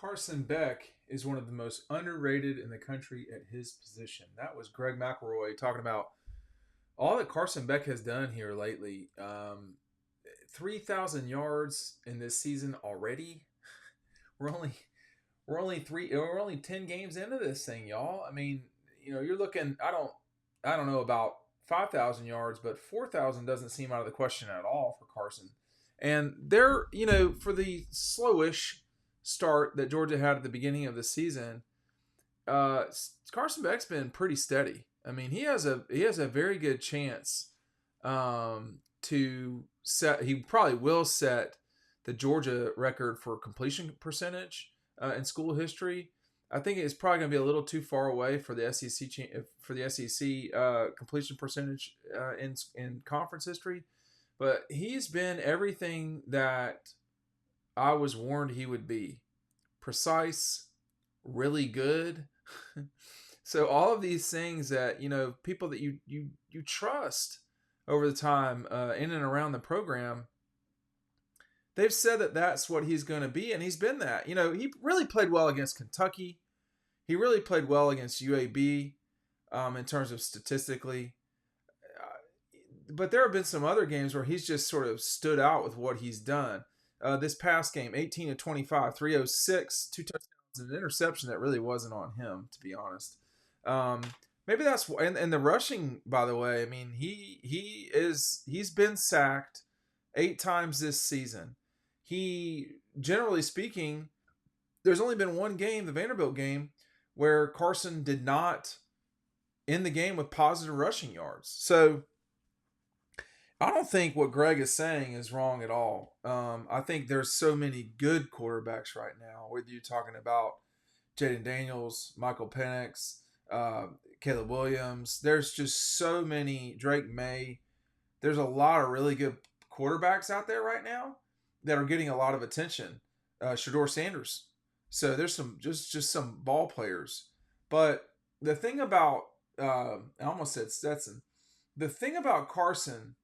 Carson Beck is one of the most underrated in the country at his position. That was Greg McElroy talking about all that Carson Beck has done here lately. 3,000 yards in this season already. We're only we're only 10 games into this thing, y'all. I mean, you're looking. I don't know about 5,000 yards, but 4,000 doesn't seem out of the question at all for Carson. And they're, for the slowish start that Georgia had at the beginning of the season, uh, Carson Beck's been pretty steady. I mean, he has a very good chance to set. He probably will set the Georgia record for completion percentage in school history. I think it's probably going to be a little too far away for the SEC completion percentage in conference history, but he's been everything that I was warned he would be. Precise, really good. So all of these things that people that you trust over the time in and around the program, they've said that that's what he's going to be, and he's been that. He really played well against Kentucky. He really played well against UAB in terms of statistically. But there have been some other games where he's just sort of stood out with what he's done. This past game, 18 to 25, 306, two touchdowns, and an interception that really wasn't on him, to be honest. Maybe that's and the rushing, by the way. I mean, he's been sacked 8 times this season. He, generally speaking, there's only been one game, the Vanderbilt game, where Carson did not end the game with positive rushing yards. So I don't think what Greg is saying is wrong at all. I think there's so many good quarterbacks right now, whether you're talking about Jaden Daniels, Michael Penix, Caleb Williams. There's just so many, Drake May. There's a lot of really good quarterbacks out there right now that are getting a lot of attention. Shador Sanders. So there's some just some ball players. But the thing about I almost said Stetson. The thing about Carson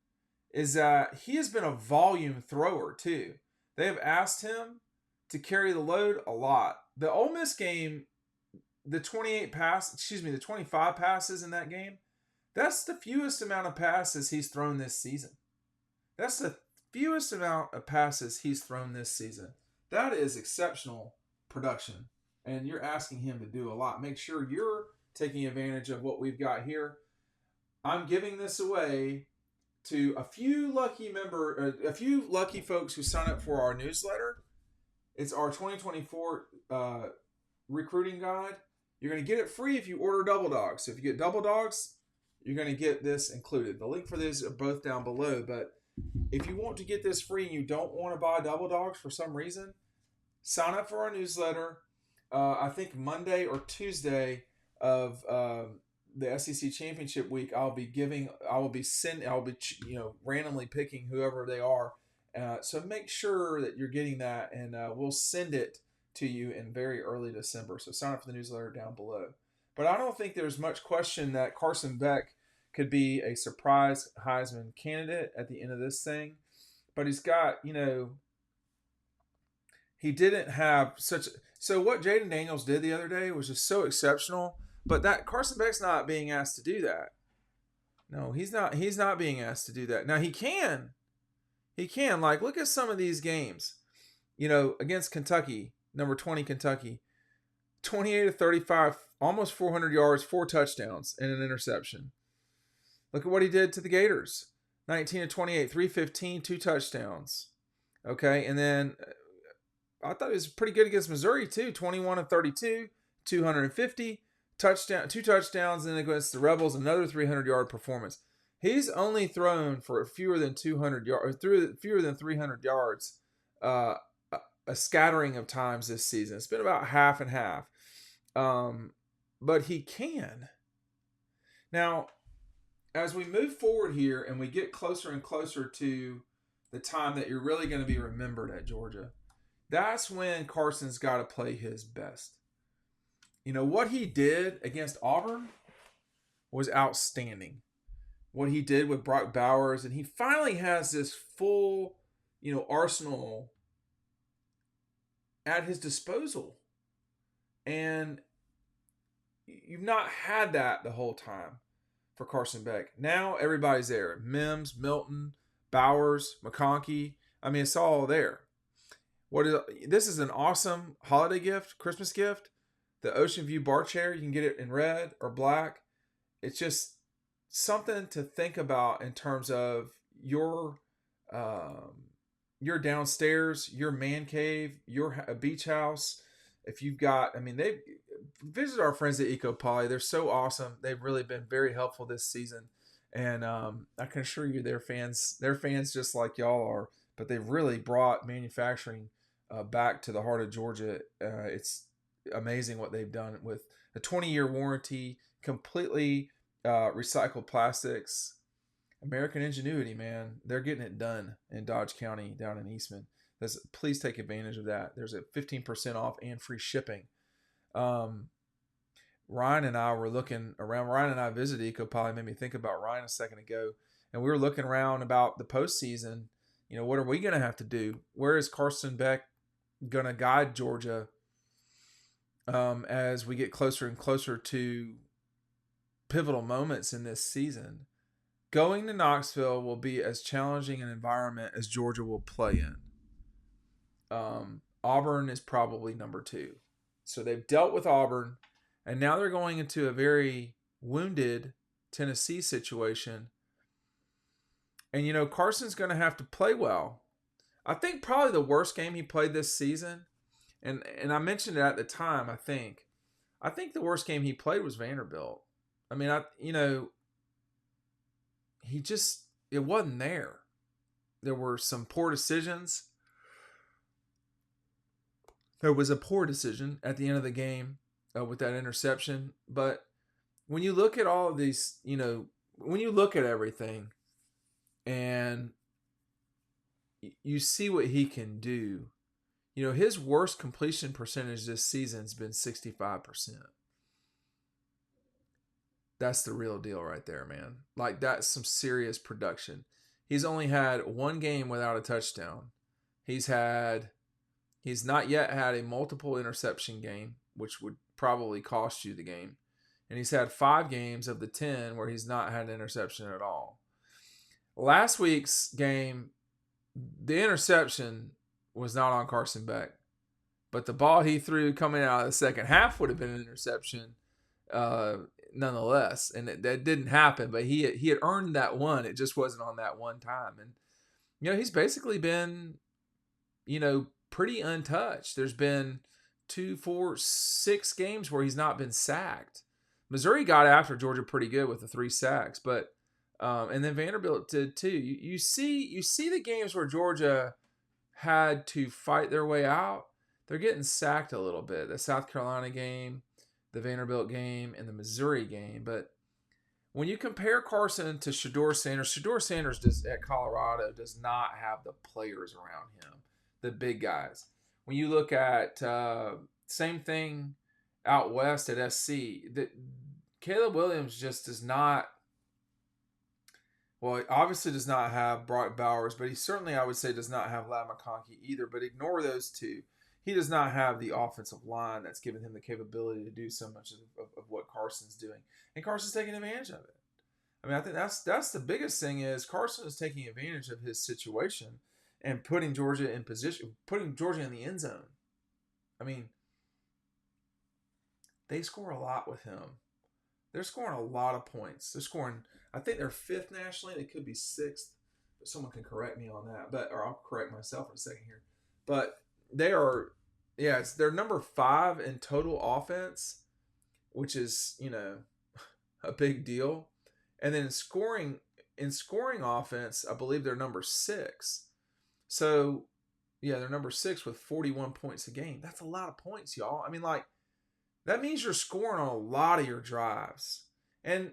is that he has been a volume thrower too. They have asked him to carry the load a lot. The Ole Miss game, the 25 passes in that game, that's the fewest amount of passes he's thrown this season. That's the fewest amount of passes he's thrown this season. That is exceptional production. And you're asking him to do a lot. Make sure you're taking advantage of what we've got here. I'm giving this away to a few lucky folks who sign up for our newsletter. It's our 2024 recruiting guide. You're going to get it free if you order Double Dogs. So if you get Double Dogs, you're going to get this included. The link for this are both down below. But if you want to get this free and you don't want to buy Double Dogs for some reason, sign up for our newsletter. I think Monday or Tuesday of the SEC championship week, I'll be randomly picking whoever they are. So make sure that you're getting that, and we'll send it to you in very early December. So sign up for the newsletter down below. But I don't think there's much question that Carson Beck could be a surprise Heisman candidate at the end of this thing. But he's got, he didn't have such. So what Jaden Daniels did the other day was just so exceptional. But that Carson Beck's not being asked to do that. No, he's not. He's not being asked to do that. Now he can. He can. Like, look at some of these games. Against Kentucky, number 20 Kentucky, 28 to 35, almost 400 yards, 4 touchdowns, and an interception. Look at what he did to the Gators. 19 to 28, 315, 2 touchdowns. Okay, and then I thought he was pretty good against Missouri too. 21 to 32, 250. 2 touchdowns, and against the Rebels, another 300-yard performance. He's only thrown for fewer than 200 yards, fewer than 300 yards, a scattering of times this season. It's been about half and half, but he can. Now, as we move forward here and we get closer and closer to the time that you're really going to be remembered at Georgia, that's when Carson's got to play his best. What he did against Auburn was outstanding. What he did with Brock Bowers, and he finally has this full, arsenal at his disposal. And you've not had that the whole time for Carson Beck. Now everybody's there. Mims, Milton, Bowers, McConkey. I mean, it's all there. This is an awesome holiday gift, Christmas gift. The Ocean View bar chair, you can get it in red or black. It's just something to think about in terms of your downstairs, your man cave, your beach house. If you've got, I mean, they visit our friends at Eco Poly. They're so awesome. They've really been very helpful this season, and I can assure you, they're fans. They're fans just like y'all are. But they've really brought manufacturing back to the heart of Georgia. It's amazing what they've done with a 20-year warranty, completely recycled plastics. American ingenuity, man. They're getting it done in Dodge County down in Eastman. Please take advantage of that. There's a 15% off and free shipping. Ryan and I were looking around. Ryan and I visited Eco Poly. Made me think about Ryan a second ago. And we were looking around about the postseason. What are we going to have to do? Where is Carson Beck going to guide Georgia as we get closer and closer to pivotal moments in this season? Going to Knoxville will be as challenging an environment as Georgia will play in. Auburn is probably number 2. So they've dealt with Auburn, and now they're going into a very wounded Tennessee situation. And, Carson's going to have to play well. I think probably the worst game he played this season, and I mentioned it at the time, I think the worst game he played was Vanderbilt. I mean, it wasn't there. There were some poor decisions. There was a poor decision at the end of the game with that interception. But when you look at all of these, when you look at everything and you see what he can do, his worst completion percentage this season has been 65%. That's the real deal right there, man. Like, that's some serious production. He's only had one game without a touchdown. He's not yet had a multiple interception game, which would probably cost you the game. And he's had 5 games of the 10 where he's not had an interception at all. Last week's game, the interception was not on Carson Beck. But the ball he threw coming out of the second half would have been an interception nonetheless. And that didn't happen, but he had earned that one. It just wasn't on that one time. And, he's basically been, pretty untouched. There's been 2, 4, 6 games where he's not been sacked. Missouri got after Georgia pretty good with the 3 sacks, but and then Vanderbilt did too. You see the games where Georgia had to fight their way out. They're getting sacked a little bit. The South Carolina game, the Vanderbilt game, and the Missouri game. But when you compare Carson to Shedeur Sanders at Colorado does not have the players around him, the big guys. When you look at same thing out west at SC, Caleb Williams just does not. Well, he obviously does not have Brock Bowers, but he certainly, I would say, does not have Ladd McConkey either. But ignore those two. He does not have the offensive line that's given him the capability to do so much of what Carson's doing. And Carson's taking advantage of it. I mean, I think that's the biggest thing is Carson is taking advantage of his situation and putting Georgia in position, putting Georgia in the end zone. I mean, they score a lot with him. They're scoring a lot of points. They're scoring, I think they're 5th nationally. They could be 6th. But someone can correct me on that. Or I'll correct myself in a second here. But they are, they're number 5 in total offense, which is, a big deal. And then in scoring offense, I believe they're number 6. So, they're number 6 with 41 points a game. That's a lot of points, y'all. I mean, that means you're scoring on a lot of your drives. And,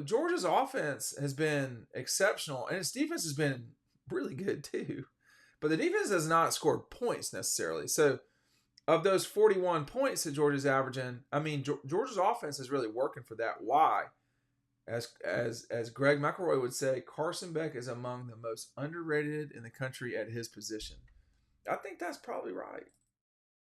Georgia's offense has been exceptional, and its defense has been really good too. But the defense has not scored points necessarily. So, of those 41 points that Georgia's averaging, I mean, Georgia's offense is really working for that. Why? As Greg McElroy would say, Carson Beck is among the most underrated in the country at his position. I think that's probably right.